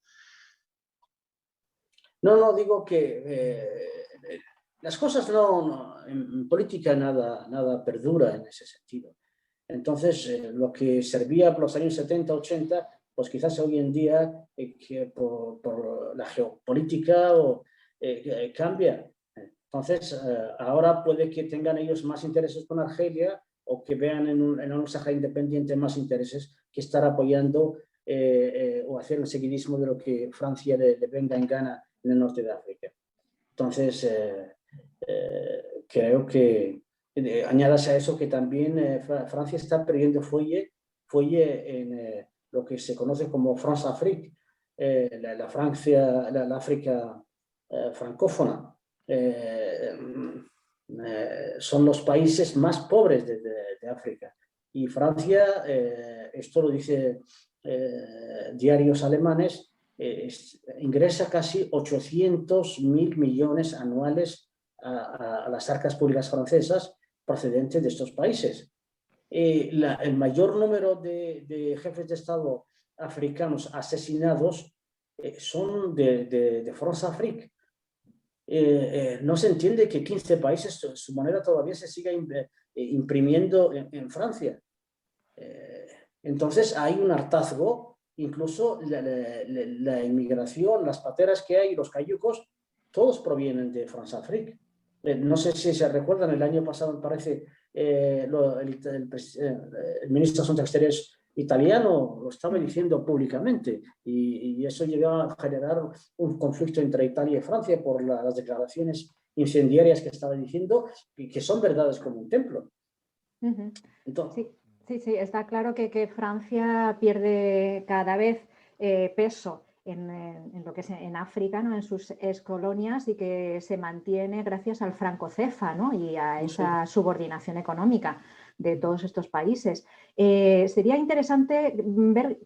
No, digo que las cosas en política nada perdura en ese sentido. Entonces, lo que servía por los años 70, 80, pues quizás hoy en día que por la geopolítica cambia. Entonces, ahora puede que tengan ellos más intereses con Argelia o que vean en un Sáhara independiente más intereses que estar apoyando o hacer el seguidismo de lo que Francia le venga en gana en el norte de África. Entonces, creo que añádase a eso que también Francia está perdiendo fuelle en lo que se conoce como France-Afrique, la África francófona. son los países más pobres de África. Y Francia, esto lo dice diarios alemanes, ingresa casi 800.000 millones anuales a las arcas públicas francesas procedentes de estos países. El mayor número de jefes de Estado africanos asesinados son de France-Afrique. No se entiende que 15 países, su moneda todavía se siga imprimiendo en Francia. Entonces hay un hartazgo, incluso la inmigración, las pateras que hay, los cayucos, todos provienen de France-Afrique. No sé si se recuerdan, el año pasado me parece el ministro de Asuntos Exteriores italiano lo estaba diciendo públicamente y eso llegó a generar un conflicto entre Italia y Francia por las declaraciones incendiarias que estaba diciendo y que son verdades como un templo. Entonces, sí, está claro que Francia pierde cada vez peso en lo que es en África, ¿no? En sus excolonias, y que se mantiene gracias al franco-CFA, ¿no? Y a esa subordinación económica de todos estos países. Sería interesante ver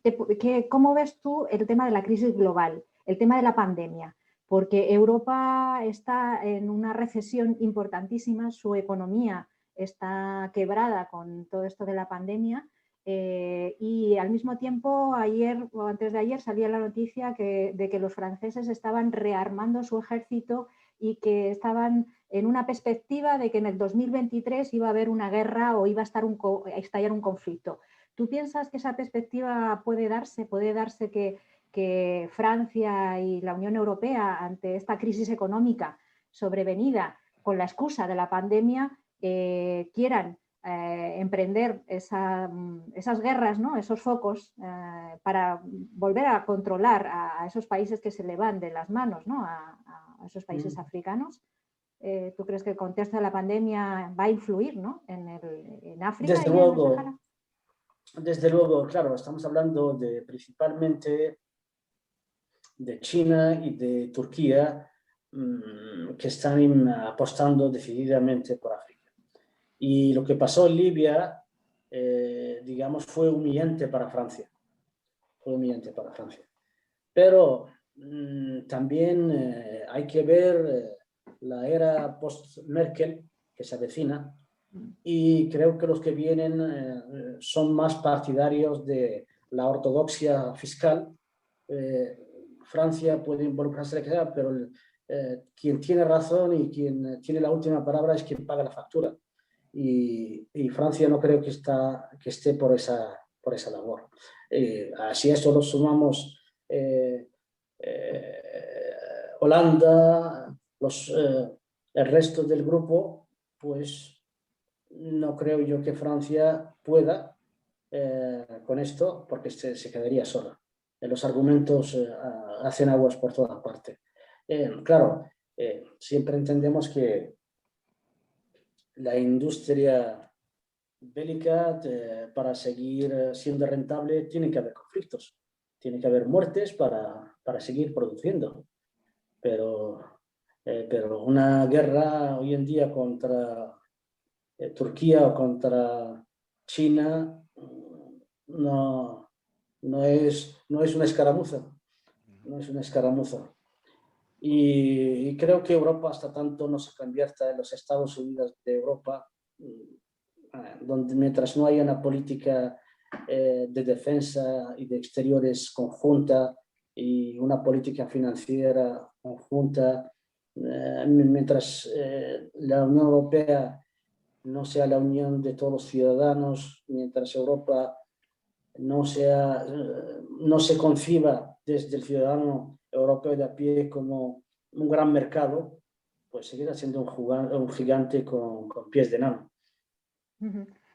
cómo ves tú el tema de la crisis global, el tema de la pandemia, porque Europa está en una recesión importantísima, su economía está quebrada con todo esto de la pandemia. Y al mismo tiempo, ayer o antes de ayer salía la noticia de que los franceses estaban rearmando su ejército y que estaban en una perspectiva de que en el 2023 iba a haber una guerra o iba a estallar un conflicto. ¿Tú piensas que esa perspectiva puede darse? ¿Puede darse que Francia y la Unión Europea, ante esta crisis económica sobrevenida con la excusa de la pandemia, quieran emprender esas guerras, ¿no? Esos focos, para volver a controlar a esos países que se le van de las manos, ¿no? a esos países africanos? ¿Tú crees que el contexto de la pandemia va a influir, ¿no? en África y en el Sahara? Desde luego, claro, estamos hablando principalmente de China y de Turquía, que están apostando decididamente por África. Y lo que pasó en Libia, digamos, fue humillante para Francia. Fue humillante para Francia. Pero también hay que ver la era post-Merkel que se avecina, y creo que los que vienen son más partidarios de la ortodoxia fiscal. Francia puede involucrarse, pero quien tiene razón y quien tiene la última palabra es quien paga la factura. Y Francia no creo que esté por esa labor. Así a esto lo sumamos Holanda, el resto del grupo, pues no creo yo que Francia pueda con esto, porque se quedaría sola. Los argumentos hacen aguas por todas partes. Claro, siempre entendemos que la industria bélica, para seguir siendo rentable, tiene que haber conflictos, tiene que haber muertes para seguir produciendo. Pero una guerra hoy en día contra Turquía o contra China no es una escaramuza. No es una escaramuza. Y creo que Europa, hasta tanto no se convierta en los Estados Unidos de Europa, donde mientras no haya una política de defensa y de exteriores conjunta y una política financiera conjunta, mientras la Unión Europea no sea la unión de todos los ciudadanos, mientras Europa no se conciba desde el ciudadano europeo de a pie como un gran mercado, pues seguirá siendo un gigante con pies de enano.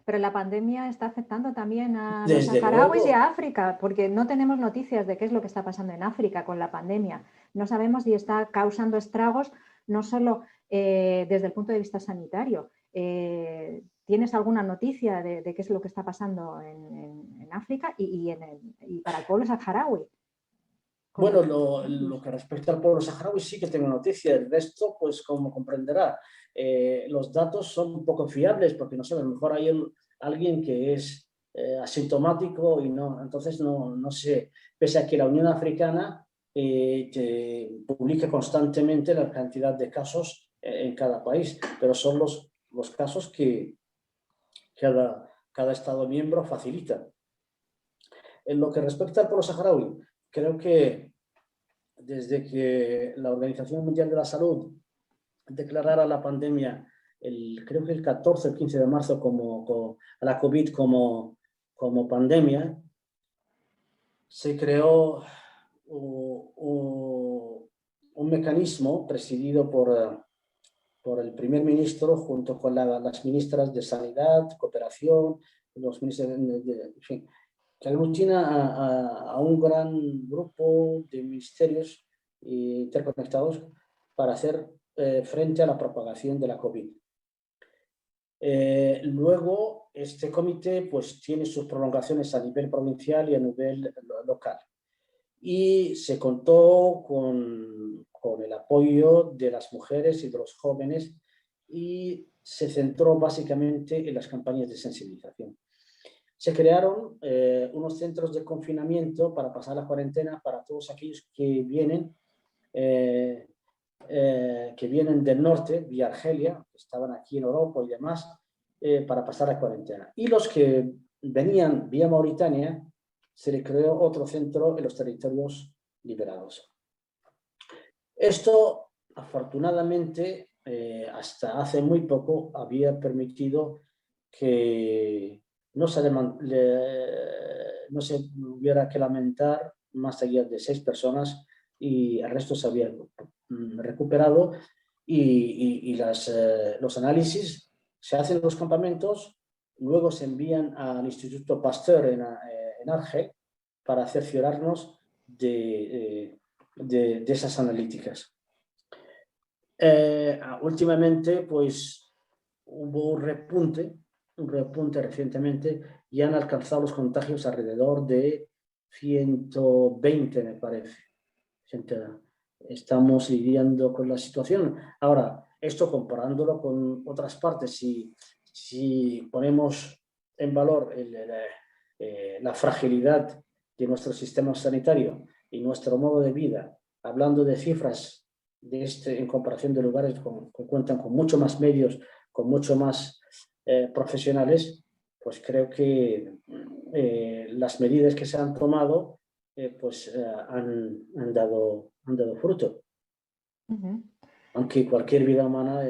Pero la pandemia está afectando también a los saharauis y a África, porque no tenemos noticias de qué es lo que está pasando en África con la pandemia. No sabemos si está causando estragos, no solo desde el punto de vista sanitario. ¿Tienes alguna noticia de qué es lo que está pasando en África y para el pueblo saharaui? Bueno, lo que respecta al pueblo saharaui sí que tengo noticias. El resto, pues como comprenderá, los datos son un poco fiables porque no sé, a lo mejor hay alguien que es asintomático y no, entonces no sé, pese a que la Unión Africana publica constantemente la cantidad de casos en cada país, pero son los casos que cada Estado miembro facilita. En lo que respecta al pueblo saharaui, creo que desde que la Organización Mundial de la Salud declarara la pandemia, creo que el 14 o 15 de marzo, a la COVID como pandemia, se creó un mecanismo presidido por el primer ministro junto con las ministras de Sanidad, Cooperación, los ministros en fin, que aglutina a un gran grupo de ministerios interconectados para hacer frente a la propagación de la COVID. Luego, este comité pues, tiene sus prolongaciones a nivel provincial y a nivel local. Y se contó con el apoyo de las mujeres y de los jóvenes y se centró básicamente en las campañas de sensibilización. Se crearon unos centros de confinamiento para pasar la cuarentena para todos aquellos que vienen del norte, vía Argelia, que estaban aquí en Europa y demás, para pasar la cuarentena. Y los que venían vía Mauritania, se le creó otro centro en los territorios liberados. Esto, afortunadamente, hasta hace muy poco había permitido que no se hubiera que lamentar más allá de 6 personas y el resto se había recuperado y los análisis se hacen en los campamentos, luego se envían al Instituto Pasteur en Argel para cerciorarnos de esas analíticas. Últimamente, pues, hubo un repunte recientemente y han alcanzado los contagios alrededor de 120, me parece. Estamos lidiando con la situación. Ahora, esto comparándolo con otras partes, si ponemos en valor la fragilidad de nuestro sistema sanitario y nuestro modo de vida, hablando de cifras en comparación de lugares que cuentan con mucho más medios, con mucho más profesionales, pues creo que las medidas que se han tomado han dado fruto. Aunque cualquier vida humana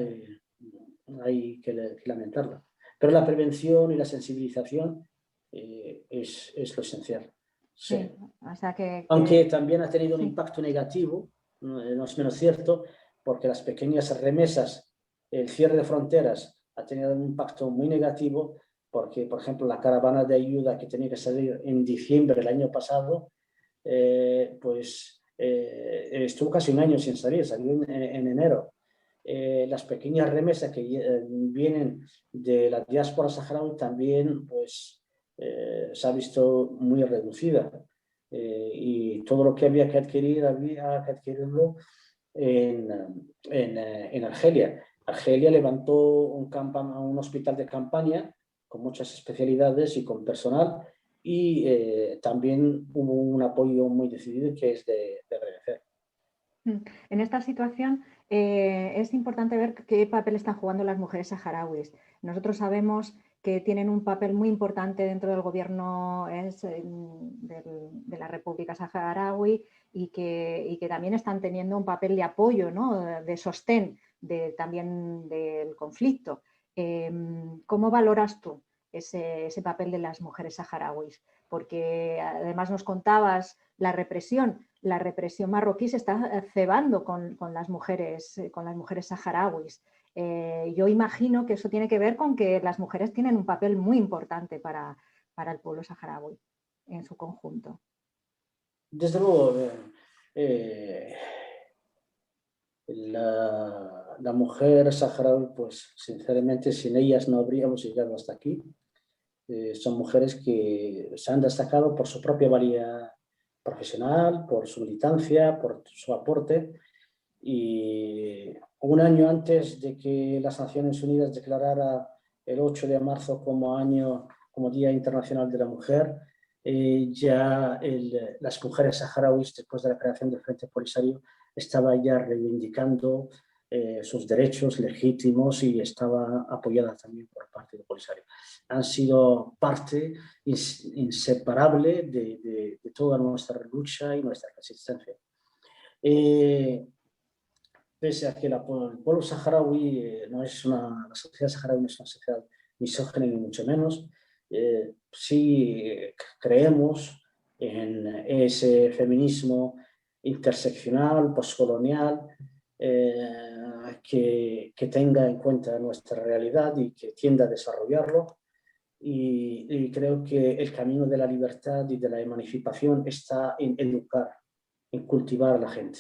hay que lamentarla. Pero la prevención y la sensibilización es lo esencial. Sí. O sea Aunque también ha tenido un impacto negativo, no es menos cierto, porque las pequeñas remesas, el cierre de fronteras ha tenido un impacto muy negativo, porque, por ejemplo, la caravana de ayuda que tenía que salir en diciembre del año pasado, estuvo casi un año sin salir, salió en enero. Las pequeñas remesas que vienen de la diáspora saharaui también pues, se ha visto muy reducida. Y todo lo que había que adquirirlo en Argelia. Argelia levantó un hospital de campaña con muchas especialidades y con personal y también hubo un apoyo muy decidido que es de agradecer. En esta situación es importante ver qué papel están jugando las mujeres saharauis. Nosotros sabemos que tienen un papel muy importante dentro del gobierno de la República Saharaui y que también están teniendo un papel de apoyo, ¿no? De sostén también del conflicto. ¿Cómo valoras tú ese papel de las mujeres saharauis? Porque además nos contabas la represión marroquí se está cebando con las mujeres saharauis. Yo imagino que eso tiene que ver con que las mujeres tienen un papel muy importante para el pueblo saharaui en su conjunto. Desde luego, la mujer saharaui, pues sinceramente sin ellas no habríamos llegado hasta aquí. Son mujeres que se han destacado por su propia valía profesional, por su militancia, por su aporte. Y un año antes de que las Naciones Unidas declarara el 8 de marzo como Día Internacional de la Mujer, ya las mujeres saharauis, después de la creación del Frente Polisario, estaban ya reivindicando sus derechos legítimos y estaba apoyada también por parte del Polisario. Han sido parte inseparable de toda nuestra lucha y nuestra resistencia. Pese a que el pueblo saharaui la sociedad saharaui no es una sociedad misógina ni mucho menos, sí creemos en ese feminismo interseccional, postcolonial, que tenga en cuenta nuestra realidad y que tienda a desarrollarlo. Y creo que el camino de la libertad y de la emancipación está en educar, en cultivar a la gente.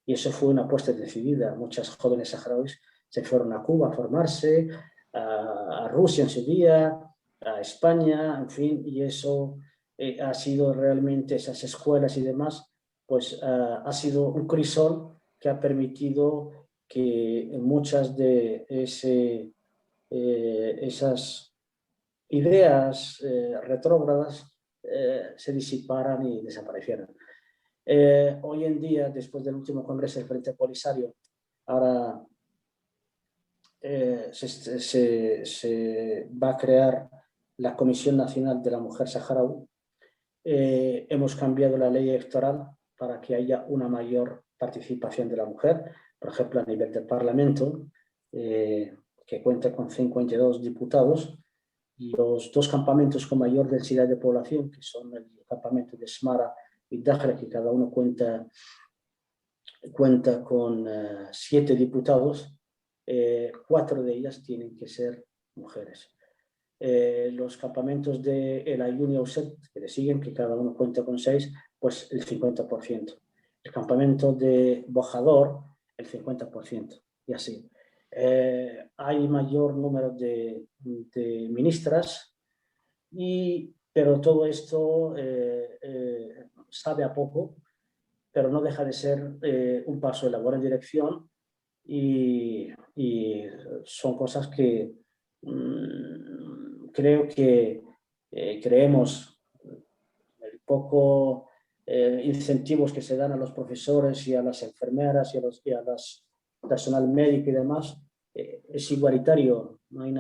Y eso fue una apuesta decidida. Muchas jóvenes saharauis se fueron a Cuba a formarse, a Rusia en su día, a España, en fin, y eso ha sido realmente, esas escuelas y demás, pues ha sido un crisol que ha permitido que muchas de esas ideas retrógradas se disiparan y desaparecieran. Hoy en día, después del último congreso del Frente Polisario, ahora se va a crear la Comisión Nacional de la Mujer Saharaui. Hemos cambiado la ley electoral para que haya una mayor participación de la mujer, por ejemplo, a nivel del Parlamento, que cuenta con 52 diputados, y los dos campamentos con mayor densidad de población, que son el campamento de Smara y Dajra, que cada uno cuenta con 7 diputados, 4 de ellas tienen que ser mujeres. Los campamentos de El Ayun y Auset, que le siguen, que cada uno cuenta con 6, pues el 50%. El campamento de Bojador, el 50%, y así. Hay mayor número de ministras, pero todo esto sabe a poco, pero no deja de ser un paso de la buena dirección y son cosas que creo que creemos el poco incentivos que se dan a los profesores y a las enfermeras y a las personal médico y demás, es igualitario. No hay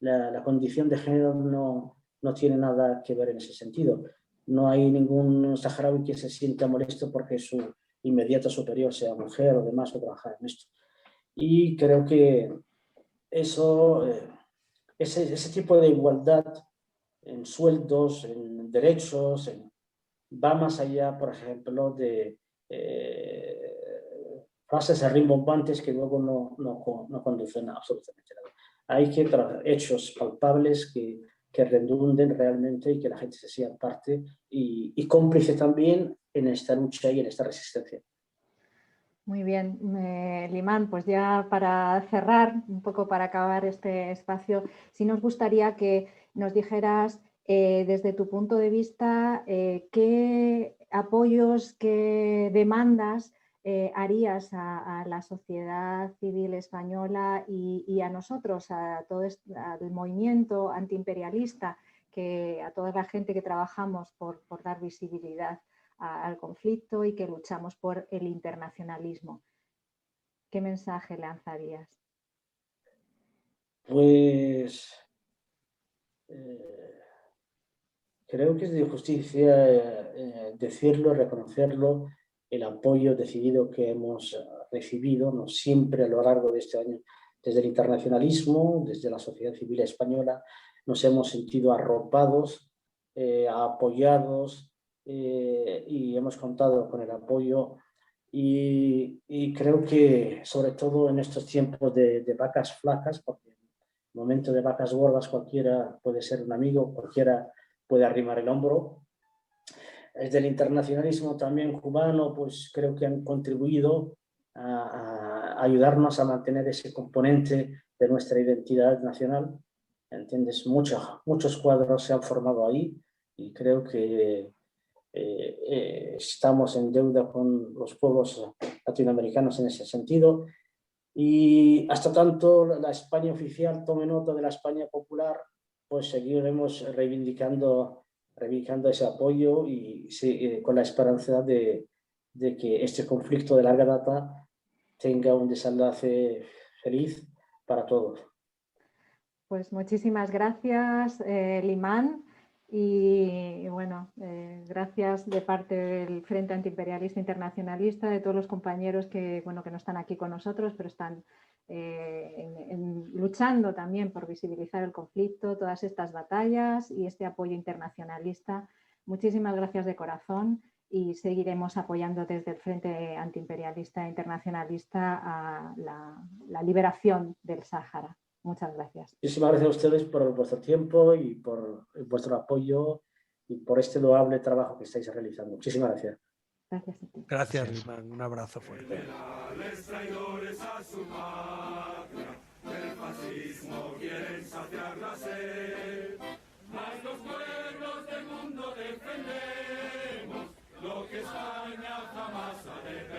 la condición de género no tiene nada que ver en ese sentido. No hay ningún saharaui que se sienta molesto porque su inmediato superior sea mujer o demás o trabajar en esto. Y creo que eso, ese tipo de igualdad en sueldos, en derechos, va más allá, por ejemplo, de frases rimbombantes que luego no conducen a absolutamente nada. Hay que traer hechos palpables que redunden realmente y que la gente se sienta parte y cómplice también en esta lucha y en esta resistencia. Muy bien, Limán, pues ya para cerrar, un poco para acabar este espacio, sí nos gustaría que nos dijeras desde tu punto de vista qué apoyos, qué demandas harías a la sociedad civil española y a nosotros, al movimiento antiimperialista, a toda la gente que trabajamos por dar visibilidad al conflicto y que luchamos por el internacionalismo. ¿Qué mensaje lanzarías? Pues creo que es de justicia decirlo, reconocerlo, el apoyo decidido que hemos recibido, no siempre a lo largo de este año, desde el internacionalismo, desde la sociedad civil española, nos hemos sentido arropados, apoyados y hemos contado con el apoyo y creo que sobre todo en estos tiempos de vacas flacas, porque en el momento de vacas gordas cualquiera puede ser un amigo, cualquiera puede arrimar el hombro. Desde el internacionalismo también cubano, pues creo que han contribuido a ayudarnos a mantener ese componente de nuestra identidad nacional. ¿Entiendes? Muchos cuadros se han formado ahí y creo que estamos en deuda con los pueblos latinoamericanos en ese sentido. Y hasta tanto la España oficial tome nota de la España popular, pues seguiremos reivindicando ese apoyo y sí, con la esperanza de que este conflicto de larga data tenga un desenlace feliz para todos. Pues muchísimas gracias, Limán. Y bueno, gracias de parte del Frente Antiimperialista Internacionalista, de todos los compañeros que, bueno, que no están aquí con nosotros, pero están luchando también por visibilizar el conflicto, todas estas batallas y este apoyo internacionalista. Muchísimas gracias de corazón y seguiremos apoyando desde el Frente Antiimperialista Internacionalista a la liberación del Sáhara. Muchas gracias. Muchísimas gracias a ustedes por vuestro tiempo y por vuestro apoyo y por este loable trabajo que estáis realizando. Muchísimas gracias. Gracias a ti. Gracias, Limán. Un abrazo fuerte. Leales traidores a su patria, del fascismo quieren saciar la sed. Mas los pueblos del mundo defendemos lo que España jamás ha de perder.